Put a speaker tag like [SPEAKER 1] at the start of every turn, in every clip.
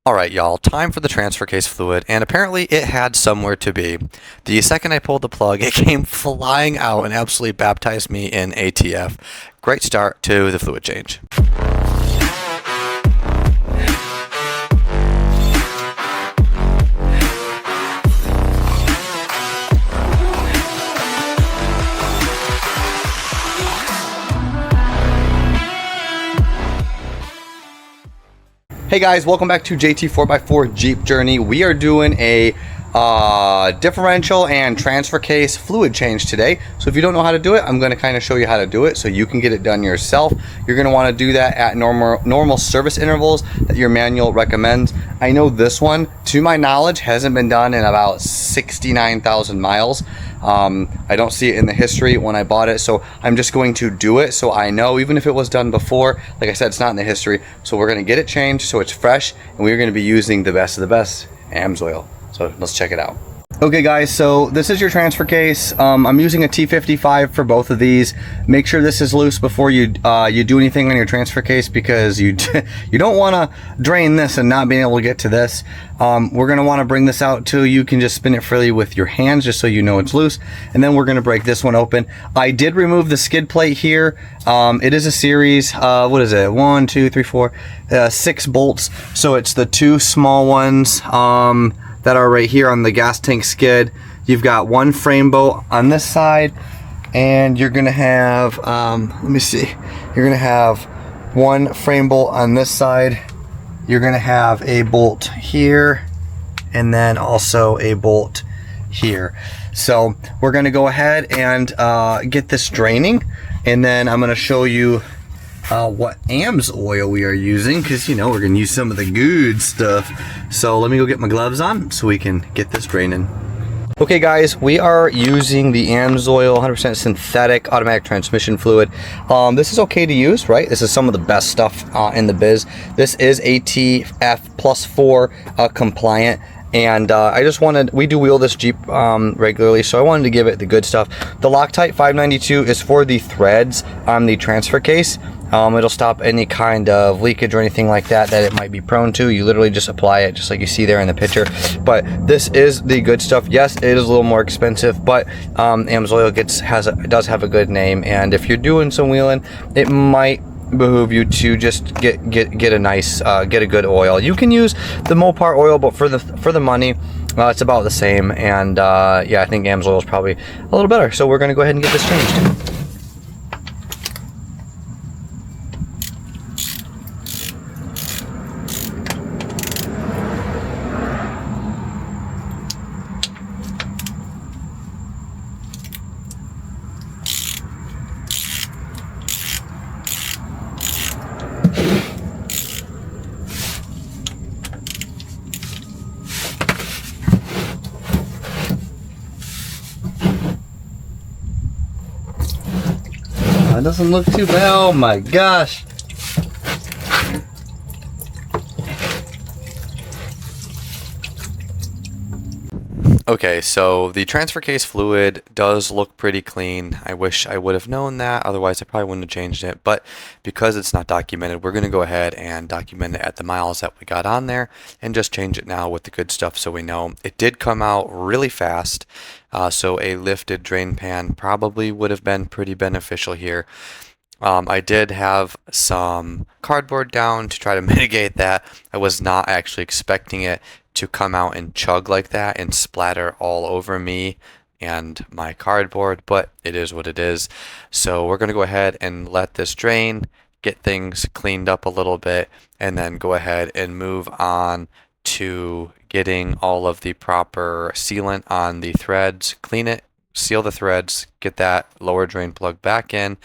[SPEAKER 1] Alright y'all, time for the transfer case fluid, and apparently it had somewhere to be. The second I pulled the plug, it came flying out and absolutely baptized me in ATF. Great start to the fluid change. Hey guys, welcome back to JT 4x4 Jeep Journey. We are doing a differential and transfer case fluid change today. So if you don't know how to do it, I'm going to kind of show you how to do it so you can get it done yourself. You're going to want to do that at normal service intervals that your manual recommends. I know this one, to my knowledge, hasn't been done in about 69,000 miles. I don't see it in the history when I bought it, so I'm just going to do it so I know, even if it was done before. Like I said, it's not in the history, so we're going to get it changed so it's fresh, and we're going to be using the best of the best AMSOIL. So let's check it out. Okay guys, so this is your transfer case. I'm using a T55 for both of these. Make sure this is loose before you do anything on your transfer case, because you don't want to drain this and not being able to get to this. We're going to want to bring this out till you can just spin it freely with your hands, just so you know it's loose. And then we're going to break this one open. I did remove the skid plate here. It is a series, what is it? 1, 2, 3, 4, 6 bolts. So it's the two small ones that are right here on the gas tank skid. You've got one frame bolt on this side, and you're gonna have, let me see, you're gonna have one frame bolt on this side. You're gonna have a bolt here, and then also a bolt here. So we're gonna go ahead and get this draining, and then I'm gonna show you what AMSOIL we are using, because you know we're gonna use some of the good stuff. So let me go get my gloves on so we can get this draining. Okay guys, we are using the AMSOIL 100% synthetic automatic transmission fluid. This is okay to use, right? This is some of the best stuff in the biz. This is ATF plus 4 compliant. And I just wanted, we do wheel this Jeep regularly, so I wanted to give it the good stuff. The Loctite 592 is for the threads on the transfer case. It'll stop any kind of leakage or anything like that that it might be prone to. You literally just apply it just like you see there in the picture. But this is the good stuff. Yes, it is a little more expensive, but AMSOIL does have a good name. And if you're doing some wheeling, it might behoove you to just get a nice get a good oil. You can use the Mopar oil, but for the money, it's about the same. And yeah, I think AMSOIL is probably a little better. So we're gonna go ahead and get this changed. That doesn't look too bad. Oh my gosh. Okay, so the transfer case fluid does look pretty clean. I wish I would have known that, otherwise I probably wouldn't have changed it. But because it's not documented, we're going to go ahead and document it at the miles that we got on there and just change it now with the good stuff so we know. It did come out really fast, so a lifted drain pan probably would have been pretty beneficial here. I did have some cardboard down to try to mitigate that. I was not actually expecting it to come out and chug like that and splatter all over me and my cardboard, but it is what it is. So we're going to go ahead and let this drain, get things cleaned up a little bit, and then go ahead and move on to getting all of the proper sealant on the threads, clean it, seal the threads, get that lower drain plug back in,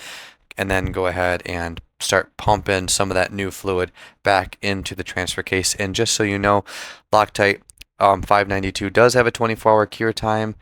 [SPEAKER 1] and then go ahead and start pumping some of that new fluid back into the transfer case. And just so you know, Loctite 592 does have a 24-hour cure time,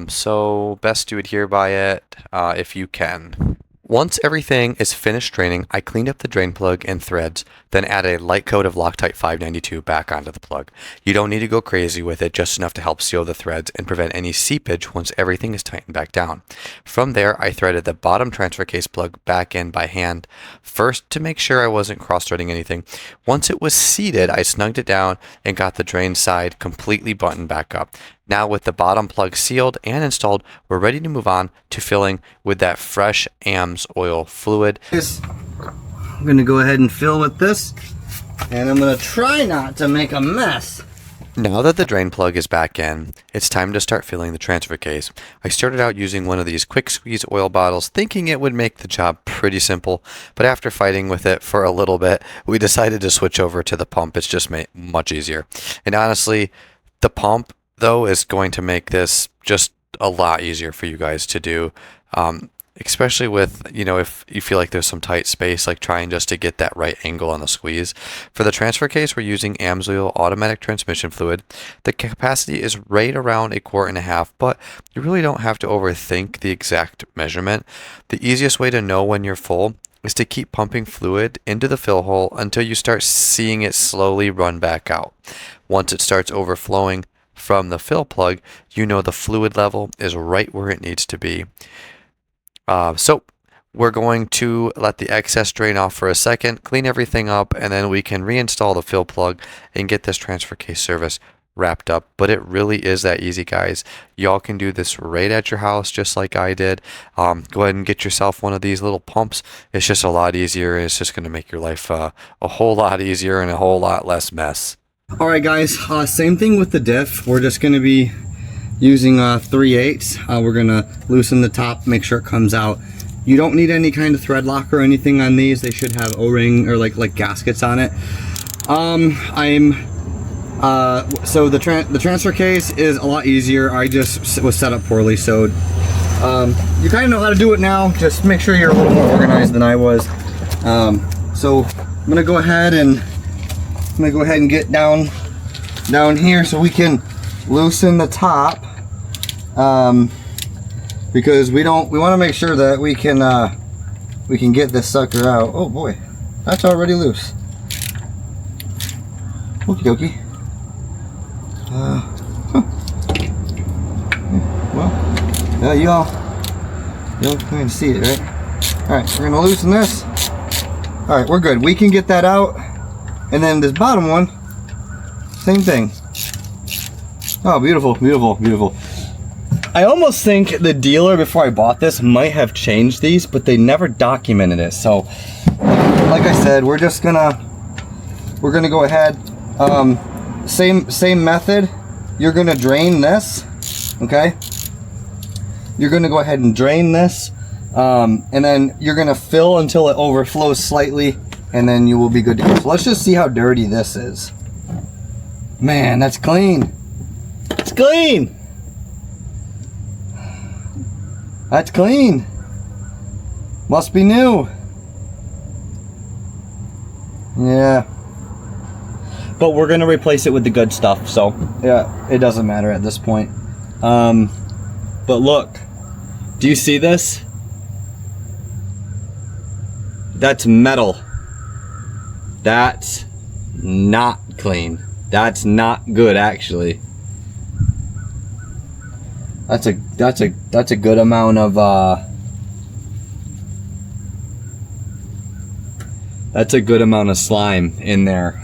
[SPEAKER 1] so best to adhere by it if you can. Once everything is finished draining, I cleaned up the drain plug and threads, then added a light coat of Loctite 592 back onto the plug. You don't need to go crazy with it, just enough to help seal the threads and prevent any seepage once everything is tightened back down. From there, I threaded the bottom transfer case plug back in by hand, first to make sure I wasn't cross-threading anything. Once it was seated, I snugged it down and got the drain side completely buttoned back up. Now with the bottom plug sealed and installed, we're ready to move on to filling with that fresh AMS oil fluid.
[SPEAKER 2] I'm going to go ahead and fill with this, and I'm going to try not to make a mess.
[SPEAKER 1] Now that the drain plug is back in, it's time to start filling the transfer case. I started out using one of these quick squeeze oil bottles, thinking it would make the job pretty simple, but after fighting with it for a little bit, we decided to switch over to the pump. It's just much easier. And honestly, the pump though is going to make this just a lot easier for you guys to do, especially with, you know, if you feel like there's some tight space, like trying just to get that right angle on the squeeze. For the transfer case, we're using AMSOIL automatic transmission fluid. The capacity is right around 1.5 quarts, but you really don't have to overthink the exact measurement. The easiest way to know when you're full is to keep pumping fluid into the fill hole until you start seeing it slowly run back out. Once it starts overflowing from the fill plug, you know the fluid level is right where it needs to be. So we're going to let the excess drain off for a second, clean everything up, and then we can reinstall the fill plug and get this transfer case service wrapped up. But it really is that easy, guys. Y'all can do this right at your house just like I did. Go ahead and get yourself one of these little pumps. It's just a lot easier, and it's just going to make your life a whole lot easier and a whole lot less mess.
[SPEAKER 2] All right, guys, same thing with the diff. We're just going to be using 3/8. We're going to loosen the top, make sure it comes out. You don't need any kind of thread lock or anything on these. They should have O-ring or like gaskets on it. So the transfer case is a lot easier. I just was set up poorly, so you kind of know how to do it now. Just make sure you're a little more organized than I was. So I'm gonna go ahead and get down here so we can loosen the top, because we want to make sure that we can get this sucker out. Oh boy, that's already loose. Okie dokie. Well, y'all kind of see it, right? All right, we're gonna loosen this. All right, we're good. We can get that out. And then this bottom one, same thing. Oh, beautiful, beautiful, beautiful. I almost think the dealer, before I bought this, might have changed these, but they never documented it. So, like I said, we're gonna go ahead. Same method. You're gonna drain this, okay? You're gonna go ahead and drain this, and then you're gonna fill until it overflows slightly, and then you will be good to go. So let's just see how dirty this is. Man, that's clean. It's clean. That's clean. Must be new. Yeah. But we're gonna replace it with the good stuff, so yeah, it doesn't matter at this point. But look, do you see this? That's metal. That's not clean. That's not good, actually. That's a good amount of that's a good amount of slime in there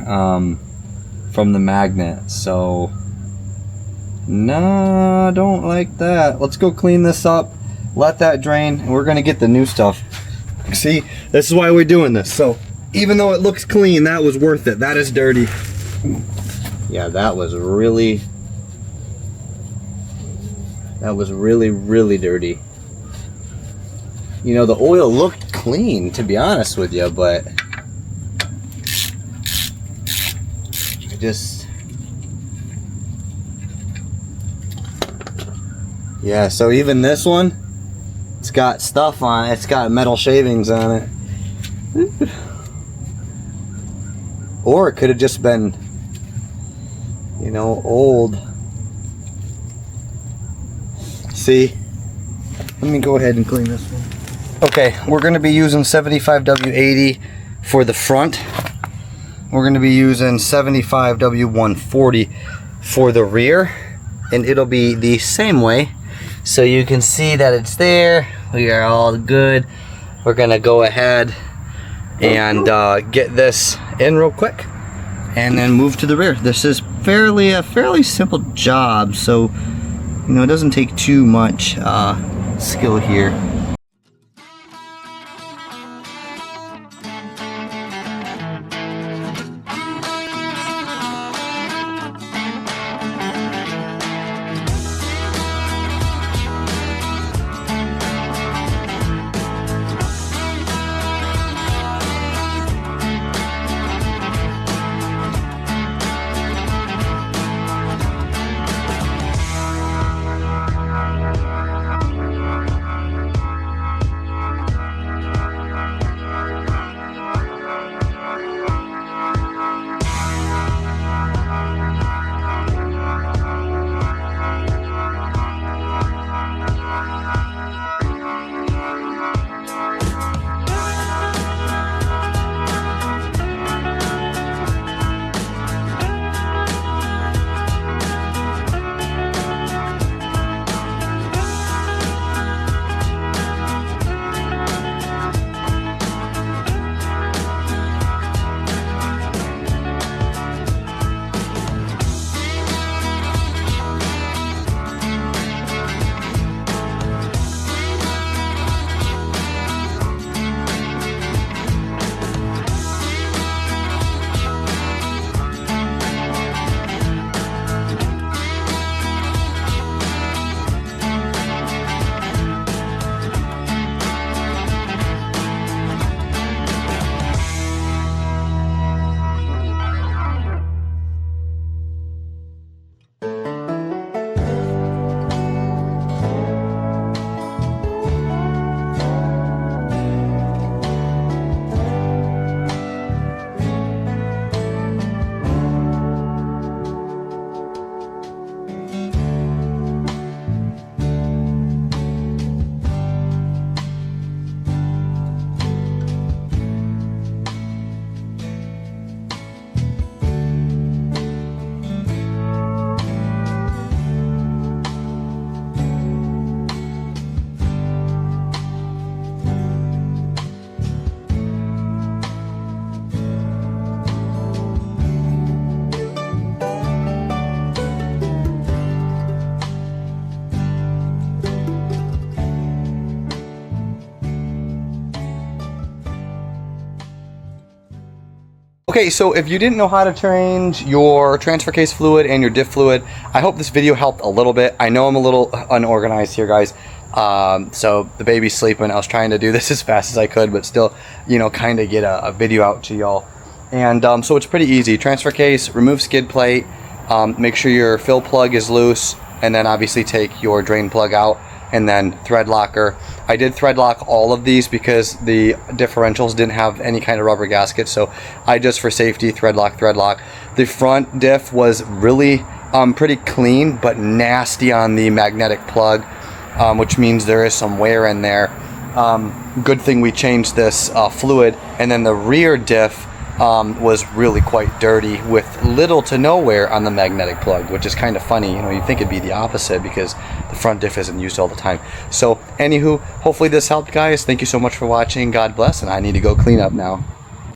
[SPEAKER 2] from the magnet. So no, I don't like that. Let's go clean this up, let that drain, and we're gonna get the new stuff. See, this is why we're doing this. So even though it looks clean, that was worth it. That is dirty. Yeah, that was really dirty. You know, the oil looked clean, to be honest with you, but I just, yeah, so even this one, it's got stuff on it. It's got metal shavings on it. Or it could have just been, you know, old. See? Let me go ahead and clean this one.
[SPEAKER 1] Okay, we're going to be using 75W80 for the front. We're going to be using 75W140 for the rear, and it'll be the same way. So you can see that it's there. We are all good. We're going to go ahead and get this in real quick and then move to the rear. This is a fairly simple job, so you know, it doesn't take too much skill here. Okay, so if you didn't know how to change your transfer case fluid and your diff fluid, I hope this video helped a little bit. I know I'm a little unorganized here, guys. So the baby's sleeping. I was trying to do this as fast as I could, but still, you know, kind of get a video out to y'all. And so it's pretty easy. Transfer case, remove skid plate, make sure your fill plug is loose, and then obviously take your drain plug out, and then thread locker. I did thread lock all of these because the differentials didn't have any kind of rubber gasket, so I just, for safety, thread lock. The front diff was really pretty clean, but nasty on the magnetic plug, which means there is some wear in there. Good thing we changed this fluid. And then the rear diff was really quite dirty with little to no wear on the magnetic plug, which is kind of funny. You know, you'd think it'd be the opposite because the front diff isn't used all the time. So anywho, hopefully this helped, guys. Thank you so much for watching. God bless, and I need to go clean up now.